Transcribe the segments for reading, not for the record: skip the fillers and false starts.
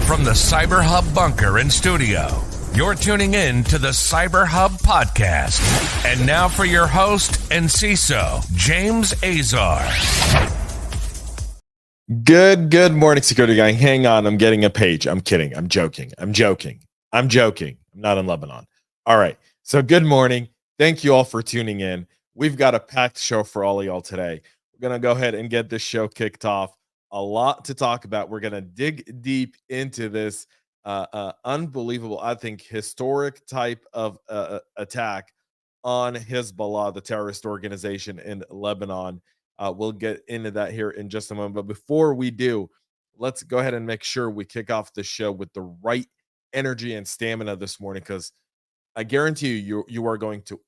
From the CyberHub bunker and studio, you're tuning in to the CyberHub Podcast. And now for your host and CISO, James Azar. Good morning, security gang. Hang on, I'm getting a page. I'm kidding. I'm joking. I'm not in Lebanon. All right. So good morning. Thank you all for tuning in. We've got a packed show for all of y'all today. We're going to go ahead and get this show kicked off. A lot to talk about. We're going to dig deep into this unbelievable, I think, historic type of attack on Hezbollah, the terrorist organization in Lebanon. We'll get into that here in just a moment. But before we do, let's go ahead and make sure we kick off the show with the right energy and stamina this morning, because I guarantee you are going to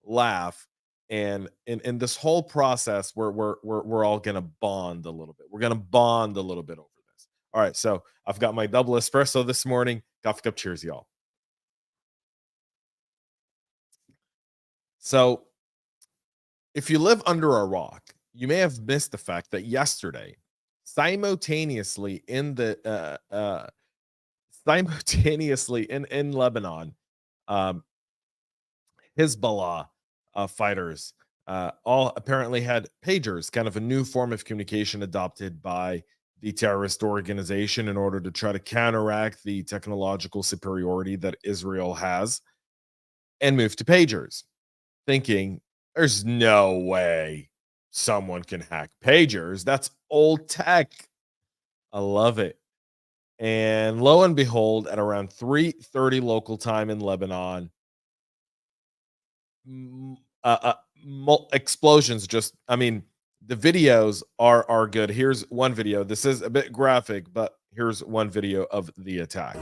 laugh. And in this whole process, we're all gonna bond a little bit. We're gonna bond a little bit over this. All right, so I've got my double espresso this morning. Coffee cup, cheers, y'all. So, if you live under a rock, you may have missed the fact that yesterday, simultaneously in Lebanon, Hizballah fighters all apparently had pagers, kind of a new form of communication adopted by the terrorist organization in order to try to counteract the technological superiority that Israel has, and move to pagers, thinking there's no way someone can hack pagers. That's old tech. I love it. And lo and behold, at around 3:30 local time in Lebanon, explosions. The videos are good. Here's one video. This is a bit graphic, but here's one video of the attack.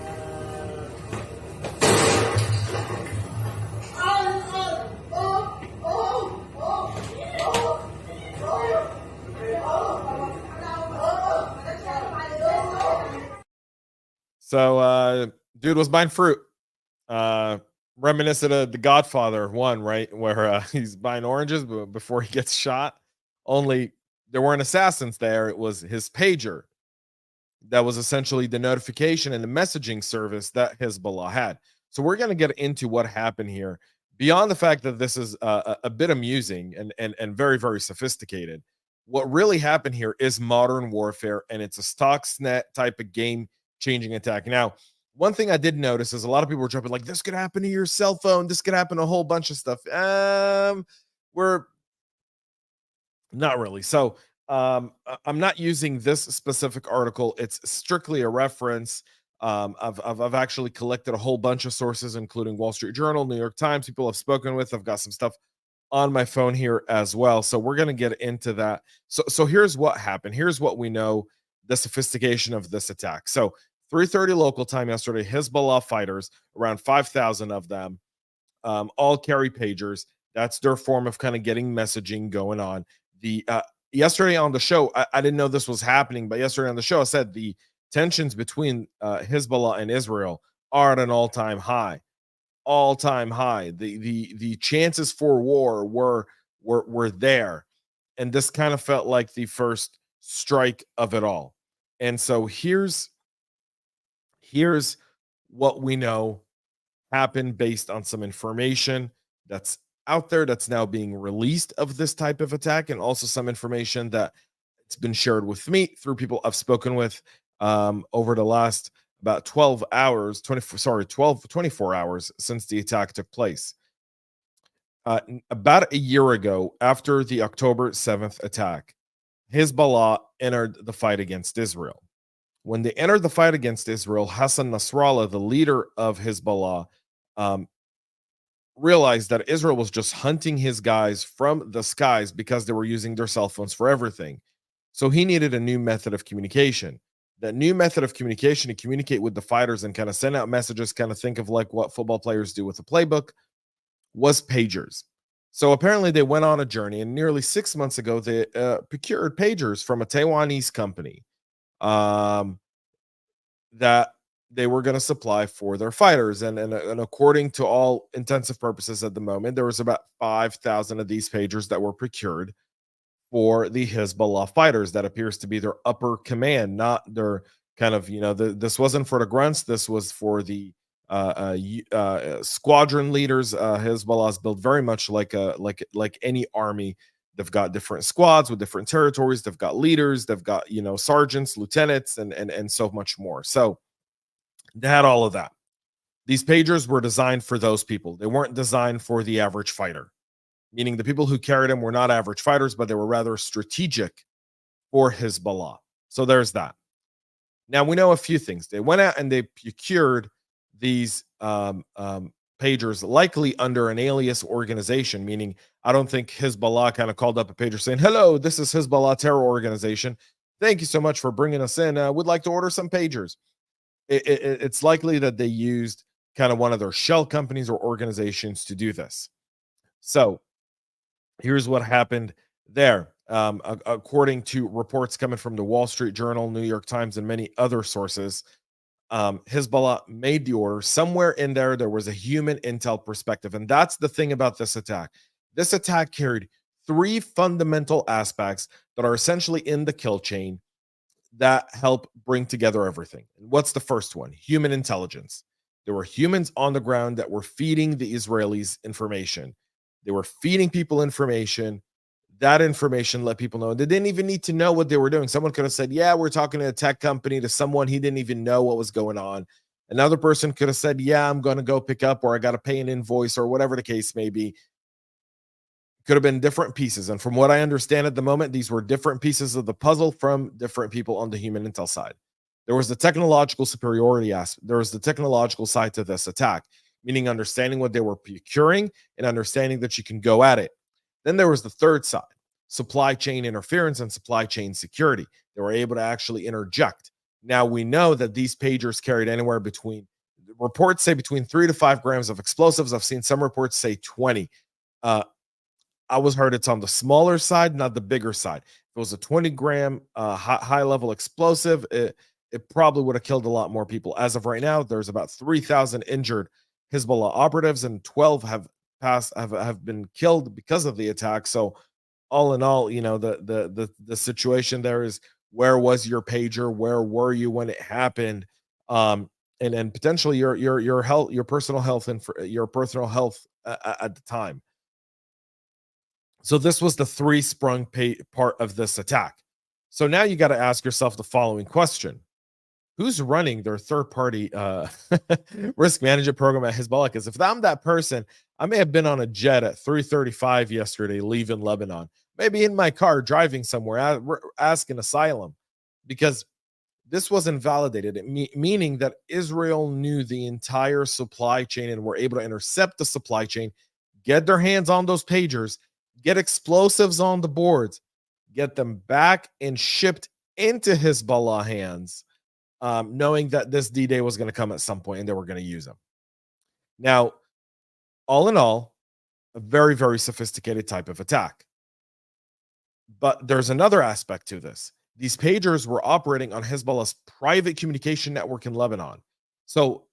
So dude was buying fruit, reminiscent of The Godfather 1, right, where he's buying oranges before he gets shot. Only there weren't assassins there. It was his pager that was essentially the notification and the messaging service that Hezbollah had. So we're going to get into what happened here. Beyond the fact that this is a bit amusing and very, very sophisticated, what really happened here is modern warfare, and it's a Stuxnet type of game-changing attack. Now, one thing I did notice is a lot of people were jumping like, this could happen to your cell phone. This could happen to a whole bunch of stuff. We're not really. So I'm not using this specific article. It's strictly a reference. I've actually collected a whole bunch of sources, including Wall Street Journal, New York Times, people I've spoken with. I've got some stuff on my phone here as well. So we're going to get into that. So here's what happened. Here's what we know, the sophistication of this attack. So 3:30 local time yesterday, Hezbollah fighters, around 5,000 of them, all carry pagers. That's their form of kind of getting messaging going on. Yesterday on the show, I didn't know this was happening, but yesterday on the show, I said the tensions between Hezbollah and Israel are at an all-time high. The chances for war were there, and this kind of felt like the first strike of it all. And so here's what we know happened based on some information that's out there that's now being released of this type of attack, and also some information that it's been shared with me through people I've spoken with over the last about 24 hours since the attack took place. About a year ago, after the October 7th attack, Hizballah entered the fight against Israel. When they entered the fight against Israel, Hassan Nasrallah, the leader of Hizballah, realized that Israel was just hunting his guys from the skies because they were using their cell phones for everything. So he needed a new method of communication. That new method of communication to communicate with the fighters and kind of send out messages, kind of think of like what football players do with a playbook, was pagers. So apparently they went on a journey, and nearly 6 months ago, they procured pagers from a Taiwanese company that they were going to supply for their fighters. And according to all intensive purposes at the moment, there was about 5,000 of these pagers that were procured for the Hezbollah fighters. That appears to be their upper command, not their kind of, this wasn't for the grunts. This was for the squadron leaders. Hezbollah is built very much like any army. They've got different squads with different territories. They've got leaders. They've got sergeants, lieutenants, and so much more. So they had all of that. These pagers were designed for those people. They weren't designed for the average fighter, meaning the people who carried them were not average fighters, but they were rather strategic for Hizballah. So there's that. Now we know a few things. They went out and they procured these pagers, likely under an alias organization, meaning I don't think Hizballah kind of called up a pager saying, "Hello, this is Hizballah terror organization. Thank you so much for bringing us in. Would like to order some pagers." It's likely that they used kind of one of their shell companies or organizations to do this. So here's what happened there. According to reports coming from the Wall Street Journal, New York Times, and many other sources, Hizballah made the order. Somewhere in there was a human intel perspective. And that's the thing about this attack. This attack carried three fundamental aspects that are essentially in the kill chain that help bring together everything. And what's the first one? Human intelligence. There were humans on the ground that were feeding the Israelis information. They were feeding people information. That information let people know. They didn't even need to know what they were doing. Someone could have said, "Yeah, we're talking to a tech company," to someone he didn't even know what was going on. Another person could have said, "Yeah, I'm going to go pick up," or "I got to pay an invoice," or whatever the case may be. Could have been different pieces. And from what I understand at the moment, these were different pieces of the puzzle from different people on the human intel side. There was the technological superiority aspect. There was the technological side to this attack, meaning understanding what they were procuring and understanding that you can go at it. Then there was the third side, supply chain interference and supply chain security. They were able to actually interject. Now we know that these pagers carried anywhere between, reports say between 3 to 5 grams of explosives. I've seen some reports say 20. I was heard it's on the smaller side, not the bigger side. If it was a 20-gram high level explosive, it probably would have killed a lot more people. As of right now, there's about 3,000 injured Hizballah operatives, and 12 have been killed because of the attack. So all in all, the situation there is, where was your pager? Where were you when it happened? And potentially your health, your personal health, and your personal health at the time. So this was the three-sprung part of this attack. So now you got to ask yourself the following question: who's running their third-party risk management program at Hizballah? Because if I'm that person, I may have been on a jet at 3:35 yesterday, leaving Lebanon, maybe in my car driving somewhere, asking asylum, because this wasn't validated. Meaning that Israel knew the entire supply chain and were able to intercept the supply chain, get their hands on those pagers, get explosives on the boards, get them back and shipped into Hizballah hands, knowing that this D-Day was going to come at some point and they were going to use them. Now, all in all, a very, very sophisticated type of attack. But there's another aspect to this. These pagers were operating on Hizballah's private communication network in Lebanon. So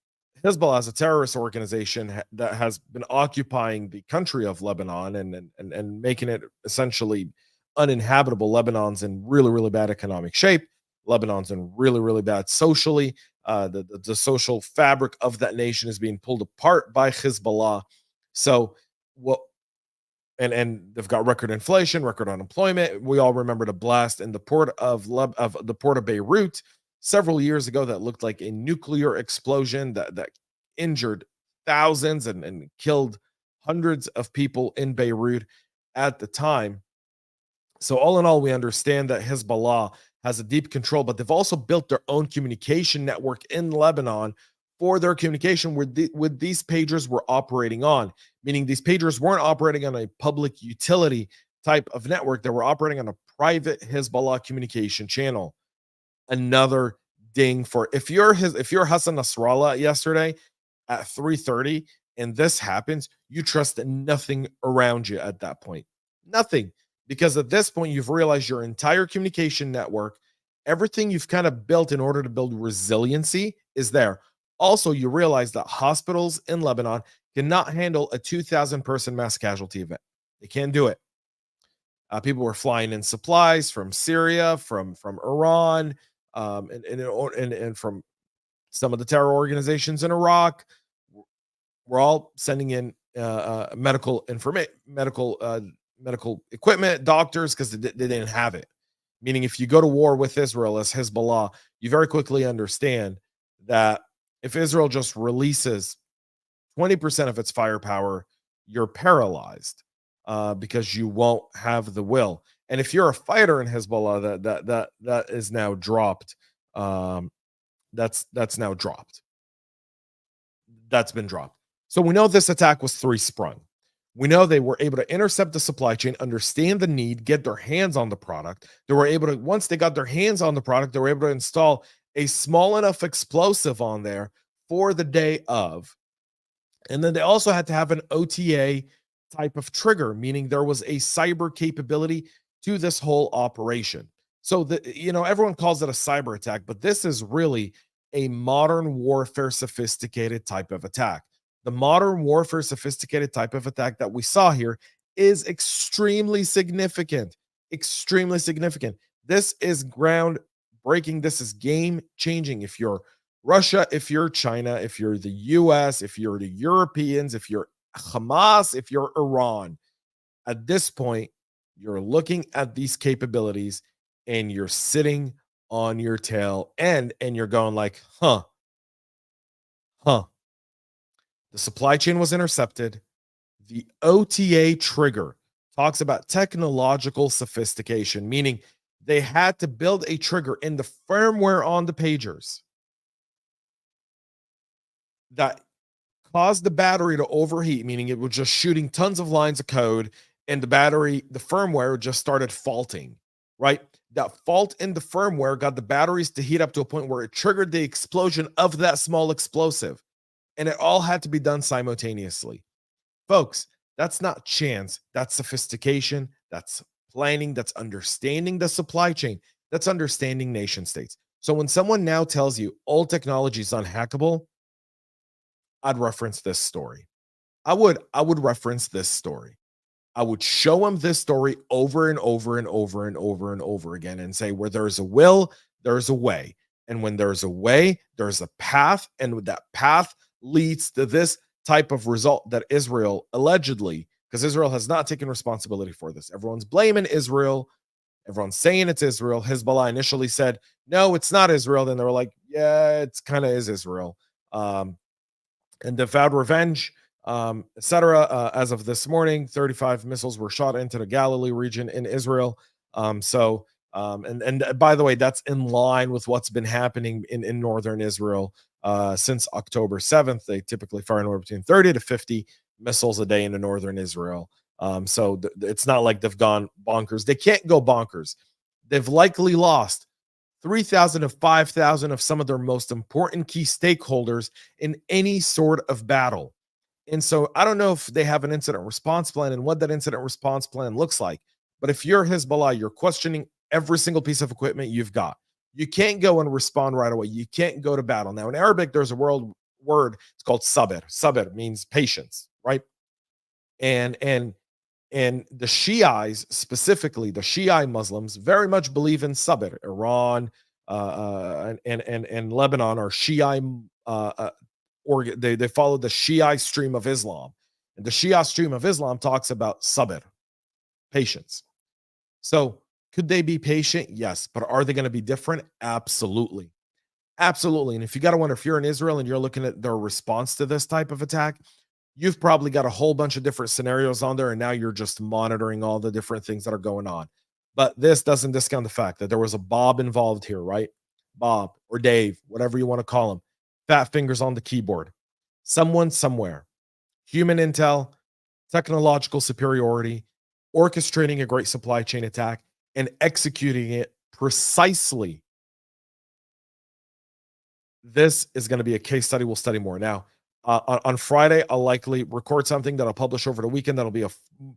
Hizballah is a terrorist organization that has been occupying the country of Lebanon and making it essentially uninhabitable. Lebanon's in really, really bad economic shape. Lebanon's in really, really bad socially. The social fabric of that nation is being pulled apart by Hizballah. So and they've got record inflation, record unemployment. We all remember the blast in the port of Beirut several years ago that looked like a nuclear explosion that injured thousands and killed hundreds of people in Beirut at the time. So all in all, we understand that Hizballah has a deep control, but they've also built their own communication network in Lebanon for their communication with these pagers were operating on, meaning these pagers weren't operating on a public utility type of network. They were operating on a private Hizballah communication channel. Another ding for if you're Hassan Nasrallah yesterday at 3:30 and this happens, you trust nothing around you at that point. Nothing. Because at this point, you've realized your entire communication network, everything you've kind of built in order to build resiliency is there. Also, you realize that hospitals in Lebanon cannot handle a 2,000 person mass casualty event. They can't do it. People were flying in supplies from Syria, from Iran, and from some of the terror organizations in Iraq. We're all sending in medical information, medical equipment, doctors, because they didn't have it. Meaning, if you go to war with Israel as Hezbollah, you very quickly understand that if Israel just releases 20% of its firepower, you're paralyzed because you won't have the will. And if you're a fighter in Hezbollah, that is now dropped. That's now dropped. That's been dropped. So we know this attack was three sprung. We know they were able to intercept the supply chain, understand the need, get their hands on the product. They were able to, once they got their hands on the product, they were able to install a small enough explosive on there for the day of. And then they also had to have an OTA type of trigger, meaning there was a cyber capability to this whole operation. So everyone calls it a cyber attack, but this is really a modern warfare sophisticated type of attack. The modern warfare sophisticated type of attack that we saw here is extremely significant. Extremely significant. This is groundbreaking. This is game changing. If you're Russia, if you're China, if you're the US, if you're the Europeans, if you're Hamas, if you're Iran, at this point, you're looking at these capabilities and you're sitting on your tail and you're going like, huh. The supply chain was intercepted. The OTA trigger talks about technological sophistication, meaning they had to build a trigger in the firmware on the pagers that caused the battery to overheat, meaning it was just shooting tons of lines of code, and the firmware just started faulting, right? That fault in the firmware got the batteries to heat up to a point where it triggered the explosion of that small explosive. And it all had to be done simultaneously. Folks, that's not chance. That's sophistication. That's planning. That's understanding the supply chain. That's understanding nation states. So when someone now tells you all technology is unhackable, I'd reference this story. I would reference this story. I would show them this story over and over and over and over and over again and say, where there's a will, there's a way. And when there's a way, there's a path. And with that path leads to this type of result that Israel allegedly, because Israel has not taken responsibility for this. Everyone's blaming Israel. Everyone's saying it's Israel. Hezbollah initially said, no, it's not Israel. Then they were like, yeah, it's kind of is Israel. And they vowed revenge, etc. As of this morning, 35 missiles were shot into the Galilee region in Israel. And by the way, that's in line with what's been happening in northern Israel since October 7th. They typically fire anywhere between 30 to 50 missiles a day into northern Israel. So it's not like they've gone bonkers. They can't go bonkers. They've likely lost 3,000 to 5,000 of some of their most important key stakeholders in any sort of battle. And so I don't know if they have an incident response plan and what that incident response plan looks like. But if you're Hezbollah, you're questioning every single piece of equipment you've got. You can't go and respond right away. You can't go to battle. Now, in Arabic, there's a word, it's called sabr. Sabr means patience, right? And the Shiites, specifically the Shiite Muslims, very much believe in sabr. Iran and Lebanon are Shiite, they follow the Shiite stream of Islam. And the Shia stream of Islam talks about sabr, patience. So could they be patient? Yes. But are they going to be different? Absolutely. Absolutely. And if you got to wonder, if you're in Israel and you're looking at their response to this type of attack, you've probably got a whole bunch of different scenarios on there. And now you're just monitoring all the different things that are going on. But this doesn't discount the fact that there was a Bob involved here, right? Bob or Dave, whatever you want to call him. Fat fingers on the keyboard. Someone somewhere. Human intel, technological superiority, orchestrating a great supply chain attack, and executing it precisely. This is going to be a case study. We'll study more. Now, on Friday, I'll likely record something that I'll publish over the weekend. That'll be a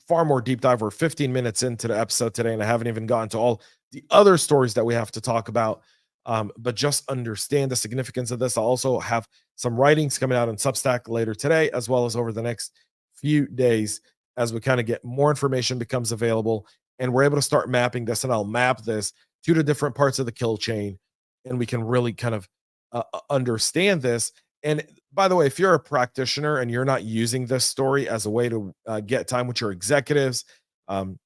far more deep dive. We're 15 minutes into the episode today, and I haven't even gotten to all the other stories that we have to talk about. But just understand the significance of this. I'll also have some writings coming out on Substack later today, as well as over the next few days, as we kind of get more information becomes available and we're able to start mapping this. And I'll map this to the different parts of the kill chain and we can really kind of understand this. And by the way, if you're a practitioner and you're not using this story as a way to get time with your executives, um,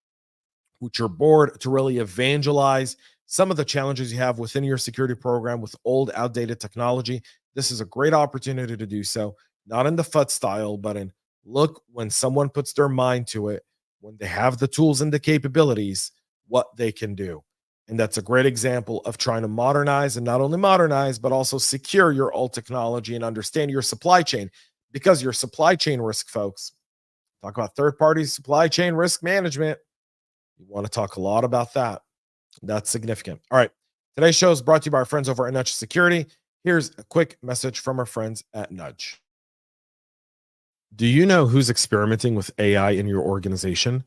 with your board, to really evangelize some of the challenges you have within your security program with old, outdated technology, this is a great opportunity to do so, not in the FUD style, but in look when someone puts their mind to it, when they have the tools and the capabilities, what they can do. And that's a great example of trying to modernize, and not only modernize, but also secure your old technology and understand your supply chain, because your supply chain risk, folks, talk about third party supply chain risk management. You want to talk a lot about that. That's significant. All right. Today's show is brought to you by our friends over at Nudge Security. Here's a quick message from our friends at Nudge. Do you know who's experimenting with AI in your organization?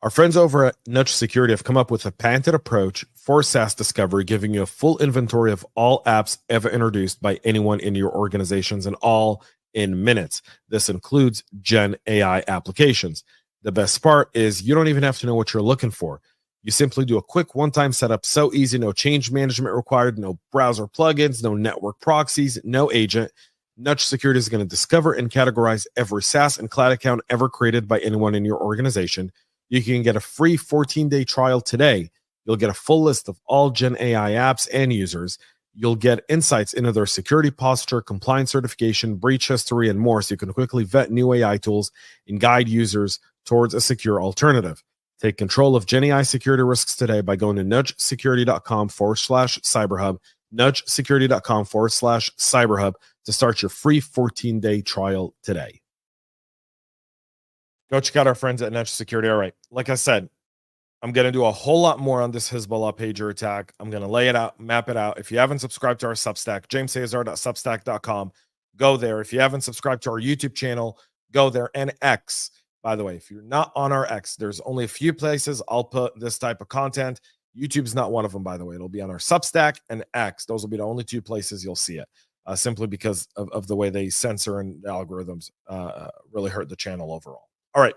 Our friends over at Nudge Security have come up with a patented approach for SaaS discovery, giving you a full inventory of all apps ever introduced by anyone in your organizations, and all in minutes. This includes Gen AI applications. The best part is you don't even have to know what you're looking for. You simply do a quick one-time setup, so easy, no change management required, no browser plugins, no network proxies, no agent. Nudge Security is going to discover and categorize every SaaS and cloud account ever created by anyone in your organization. You can get a free 14-day trial today. You'll get a full list of all Gen AI apps and users. You'll get insights into their security posture, compliance certification, breach history, and more, so you can quickly vet new AI tools and guide users towards a secure alternative. Take control of Gen AI security risks today by going to nudgesecurity.com/cyberhub, nudgesecurity.com/cyberhub to start your free 14-day trial today. Go check out our friends at Nudge Security. All right. Like I said, I'm going to do a whole lot more on this Hezbollah pager attack. I'm going to lay it out, map it out. If you haven't subscribed to our Substack, jamesazar.substack.com, go there. If you haven't subscribed to our YouTube channel, go there. And X, by the way, if you're not on our X, there's only a few places I'll put this type of content. YouTube's not one of them, by the way. It'll be on our Substack and X. Those will be the only two places you'll see it, simply because of the way they censor, and the algorithms really hurt the channel overall. All right.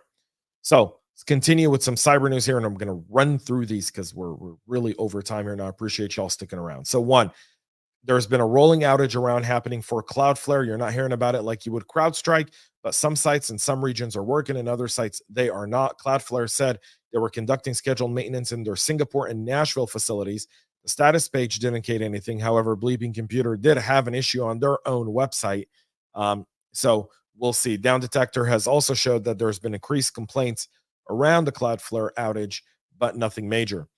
So let's continue with some cyber news here, and I'm going to run through these because we're really over time here, and I appreciate y'all sticking around. So one, there's been a rolling outage around happening for Cloudflare. You're not hearing about it like you would CrowdStrike, but some sites in some regions are working and other sites, they are not. Cloudflare said they were conducting scheduled maintenance in their Singapore and Nashville facilities. The status page didn't indicate anything. However, Bleeping Computer did have an issue on their own website. So we'll see. Down Detector has also showed that there's been increased complaints around the Cloudflare outage, but nothing major.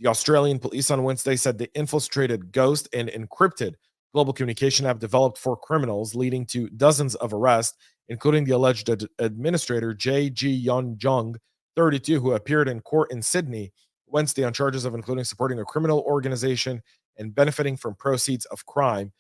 The Australian police on Wednesday said they infiltrated Ghost, and encrypted global communication app developed for criminals, leading to dozens of arrests, including the alleged administrator J.G. Yon-jung, 32, who appeared in court in Sydney Wednesday on charges of including supporting a criminal organization and benefiting from proceeds of crime.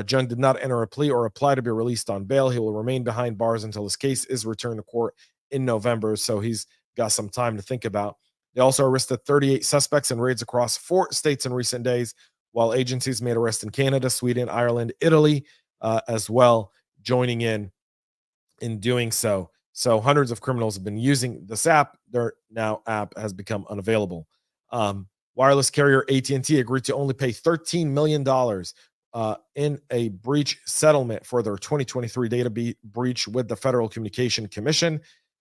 Jung did not enter a plea or apply to be released on bail. He will remain behind bars until his case is returned to court in November, so he's got some time to think about. They also arrested 38 suspects in raids across 4 states in recent days, while agencies made arrests in Canada, Sweden, Ireland, Italy, as well, joining in doing so. So hundreds of criminals have been using this app. Their now app has become unavailable. Wireless carrier AT&T agreed to only pay $13 million in a breach settlement for their 2023 data breach with the Federal Communication Commission.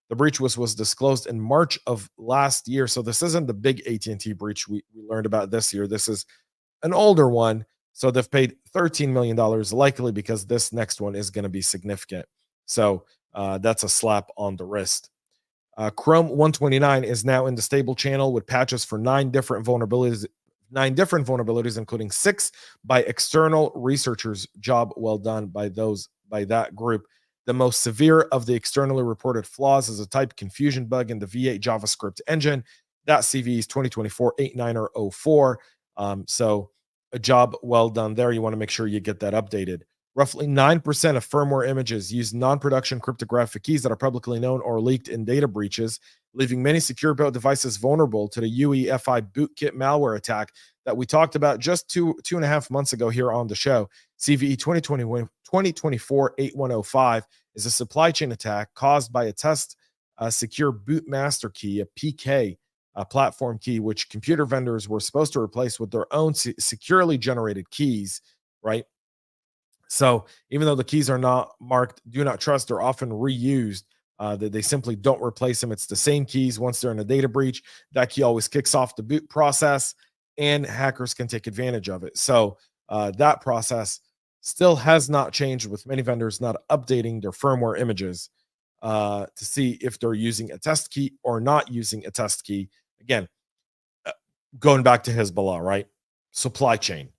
The breach was disclosed in March of last year. So this isn't the big AT&T breach we learned about this year. This is an older one. So they've paid $13 million, likely because this next one is going to be significant. So that's a slap on the wrist. Chrome 129 is now in the stable channel with patches for 9 different vulnerabilities, including 6 by external researchers. Job well done by that group. The most severe of the externally reported flaws is a type confusion bug in the V8 JavaScript engine. That CVE is 2024-8904. So a job well done there. You want to make sure you get that updated. Roughly 9% of firmware images use non-production cryptographic keys that are publicly known or leaked in data breaches, leaving many secure built devices vulnerable to the UEFI bootkit malware attack that we talked about just two and a half months ago here on the show. CVE 2024-8105 is a supply chain attack caused by a test secure boot master key, a PK, platform key, which computer vendors were supposed to replace with their own securely generated keys, right? So even though the keys are not marked do not trust, they're often reused. That they simply don't replace them. It's the same keys. Once they're in a data breach, that key always kicks off the boot process, and hackers can take advantage of it. So that process still has not changed, with many vendors not updating their firmware images to see if they're using a test key or not using a test key. Again, going back to Hezbollah, right? Supply chain.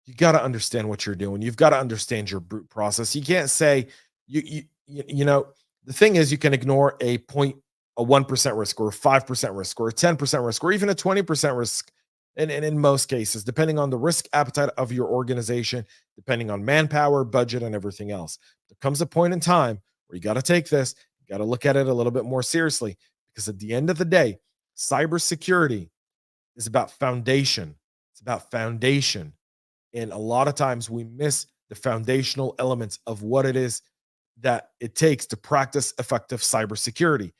You got to understand what you're doing. You've got to understand your boot process. You can't say you know, the thing is, you can ignore a 1% risk or a 5% risk or a 10% risk or even a 20% risk. And in most cases, depending on the risk appetite of your organization, depending on manpower, budget, and everything else, there comes a point in time where you got to take this, you got to look at it a little bit more seriously, because at the end of the day, cybersecurity is about foundation. It's about foundation. And a lot of times we miss the foundational elements of what it is that it takes to practice effective cybersecurity.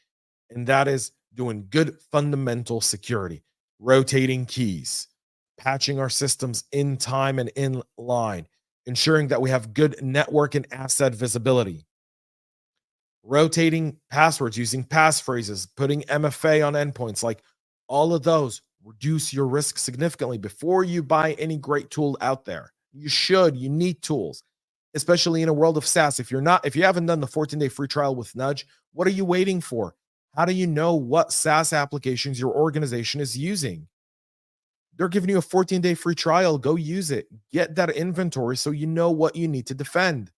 And that is doing good fundamental security, rotating keys, patching our systems in time and in line, ensuring that we have good network and asset visibility, rotating passwords, using passphrases, putting MFA on endpoints. Like, all of those reduce your risk significantly before you buy any great tool out there. You need tools, especially in a world of SaaS. If you haven't done the 14-day free trial with Nudge, what are you waiting for? How do you know what SaaS applications your organization is using? They're giving you a 14-day free trial. Go use it. Get that inventory so you know what you need to defend.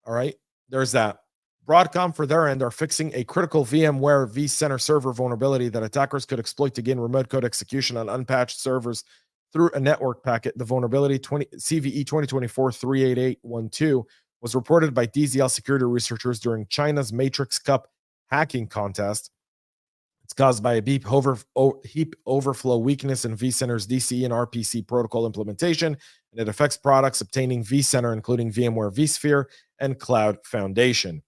All right, there's that. Broadcom, for their end, are fixing a critical VMware vCenter server vulnerability that attackers could exploit to gain remote code execution on unpatched servers through a network packet. The vulnerability CVE 2024-38812 was reported by DZL security researchers during China's Matrix Cup hacking contest. It's caused by a heap overflow weakness in vCenter's DCE and RPC protocol implementation, and it affects products obtaining vCenter, including VMware vSphere and Cloud Foundation.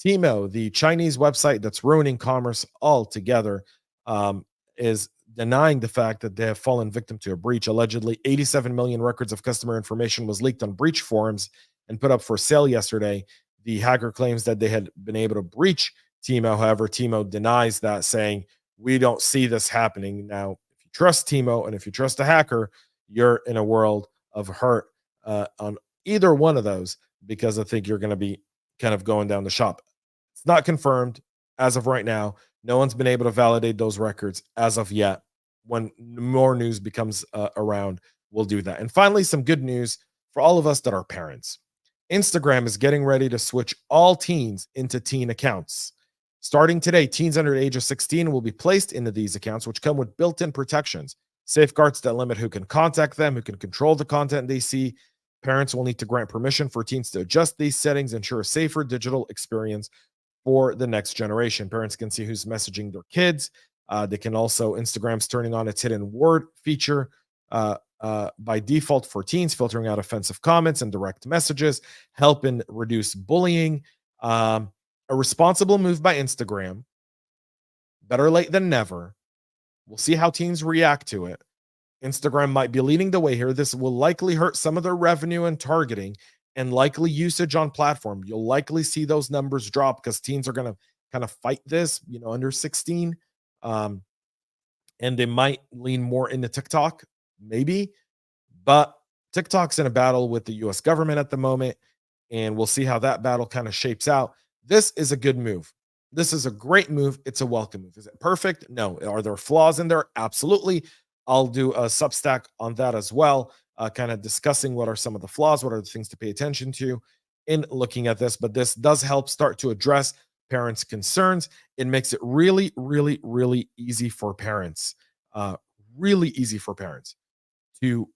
Temu, the Chinese website that's ruining commerce altogether, is denying the fact that they have fallen victim to a breach. Allegedly, 87 million records of customer information was leaked on breach forums and put up for sale yesterday. The hacker claims that they had been able to breach Temu. However, Temu denies that, saying, we don't see this happening. Now, if you trust Temu and if you trust a hacker, you're in a world of hurt on either one of those, because I think you're going to be kind of going down the shop. It's not confirmed as of right now. No one's been able to validate those records as of yet. When more news becomes around, we'll do that. And finally, some good news for all of us that are parents. Instagram is getting ready to switch all teens into teen accounts. Starting today, teens under the age of 16 will be placed into these accounts, which come with built-in protections, safeguards that limit who can contact them, who can control the content they see. Parents will need to grant permission for teens to adjust these settings, ensure a safer digital experience for the next generation. Parents can see who's messaging their kids. They can also, Instagram's turning on its hidden word feature by default for teens, filtering out offensive comments and direct messages, helping reduce bullying. A responsible move by Instagram. Better late than never. We'll see how teens react to it. Instagram might be leading the way here. This will likely hurt some of their revenue and targeting and likely usage on platform. You'll likely see those numbers drop because teens are going to kind of fight this, under 16. And they might lean more into TikTok, maybe. But TikTok's in a battle with the US government at the moment, and we'll see how that battle kind of shapes out. This is a good move. This is a great move. It's a welcome move. Is it perfect? No. Are there flaws in there? Absolutely. I'll do a Substack on that as well, kind of discussing what are some of the flaws, what are the things to pay attention to in looking at this. But this does help start to address parents' concerns. It makes it really, really, really easy for parents, to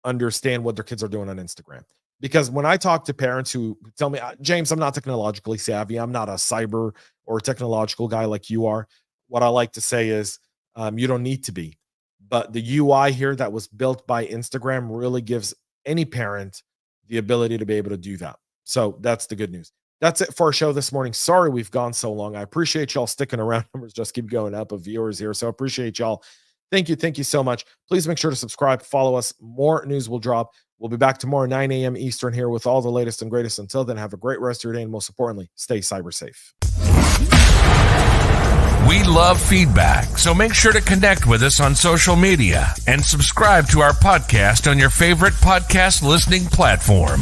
understand what their kids are doing on Instagram. Because when I talk to parents who tell me, James, I'm not technologically savvy, I'm not a cyber or technological guy like you are, what I like to say is, you don't need to be. But the UI here that was built by Instagram really gives any parent the ability to be able to do that. So that's the good news. That's it for our show this morning. Sorry we've gone so long. I appreciate y'all sticking around. Numbers just keep going up of viewers here. So I appreciate y'all. Thank you. Thank you so much. Please make sure to subscribe, follow us. More news will drop. We'll be back tomorrow, 9 a.m. Eastern here with all the latest and greatest. Until then, have a great rest of your day. And most importantly, stay cyber safe. We love feedback, so make sure to connect with us on social media and subscribe to our podcast on your favorite podcast listening platform.